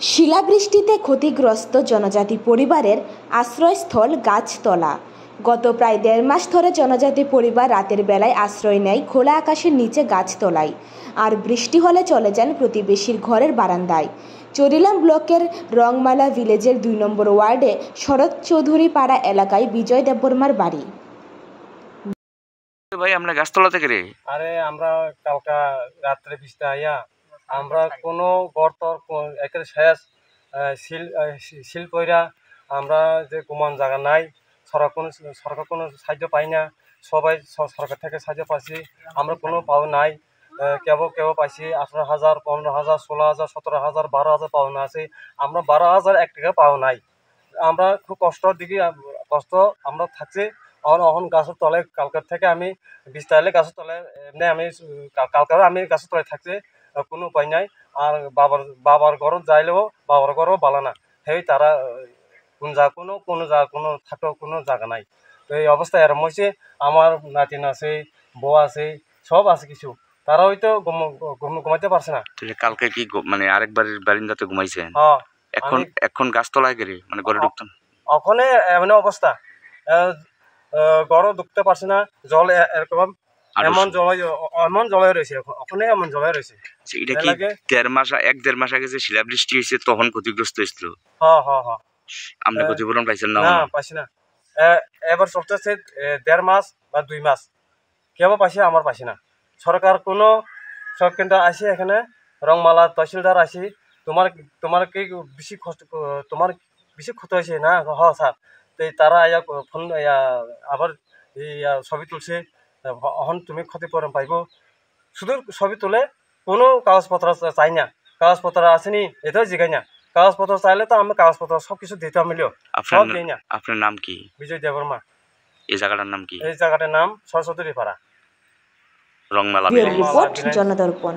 শিলাবৃষ্টিতে ক্ষতিগ্রস্ত জনজাতি পরিবারের আশ্রয়স্থল গাছতলা। গত প্রায় ১.৫ মাস ধরে জনজাতি পরিবার রাতের বেলায় আশ্রয় নেয় খোলা আকাশের নিচে গাছতলায়, আর বৃষ্টি হলে চলে যান প্রতিবেশীর ঘরের বারান্দায়। চরিলাম ব্লকের রংমালা ভিলেজের ২ নম্বর ওয়ার্ডে শরৎ চৌধুরী পাড়া এলাকায় বিজয় দেববর্মার বাড়ি। ভাই আমরা গাছতলা থেকে রে আরে আমরা কালকা রাত্রে বৃষ্টি আইয়া আমরা কোনো গর্ত একের শেষ শিল কইরা আমরা যে ঘুমান জায়গা নাই, সরকার কোনো সাহায্য পাই না। সবাই সরকার থেকে সাহায্য পাচ্ছি, আমরা কোনো পাও নাই। কেউ পাইছি ১৮,০০০, ১৫,০০০, ১৬,০০০, ১৭,০০০, ১২,০০০ পাওনা আছে। আমরা ১২,০০০ এক টাকা পাও নাই। আমরা খুব কষ্টর দিকে আমরা থাকছি। এখন গাছের তলায় কালকার থেকে আমি বৃষ্টি আইলে গাছের তলায় এমনি আমি কালকার আমি গাছের তলায় থাকছি, কোনো উপায় নাই। আর বাবার ঘরও যাইলেও বাবার ঘরও ভালো না, সেই তারা কোনো থাকার কোনো জায়গা নাই। তো এই অবস্থায় এরম হয়েছে। আমার নাতিন আছে, বউ আছে, সব আছে কিছু, তারা হয়তো ঘুমাইতে পারছে না। কালকে কি মানে আরেকবার বারিন্দাতে ঘুমাইছেন? হ্যাঁ, এখন গাছতলায় গেলে মানে ঘরে ঢুকতেন? ওখানে এমন অবস্থা, ঘরও ঢুকতে পারছে না। জল এরকম এমন জলই রয়েছে, ওখানে এমন জলই রয়েছে। এটা কি ১.৫ মাস আগে যে শিলাবৃষ্টি হয়েছে তখন ক্ষতিগ্রস্ত হয়েছিল? হ্যাঁ, আপনি ক্ষতিপূরণ পাইছেন না? না, পাইছি না। এবার চলতেছে ১.৫ মাস বা ২ মাস, কেউ পাইছে, আমার পাইছি না। সরকার কোনো কেন্দ্র আসি, এখানে রংমালা তহসিলদার আসি, তোমার কি তোমার বেশি ক্ষতি হয়েছে না? হ্যাঁ স্যার। তো তারা ফোন আবার ছবি তুলছে, এখন তুমি ক্ষতিপূরণ পাইব। শুধু ছবি তুলে, কোনো কাগজপত্র চাই না। কাগজপত্র আসেনি এটাও জিগাই না। কাগজপত্র চাইলে তো আমি কাগজপত্র সবকিছু দিতে মিলিও, সব দিই না। আপনার নাম কি? বিজয় দেববর্মা। এই জায়গাটার নাম কি? এই জায়গাটার নাম সরস্বতী পাড়া, রংমালা। জনদর্পণ।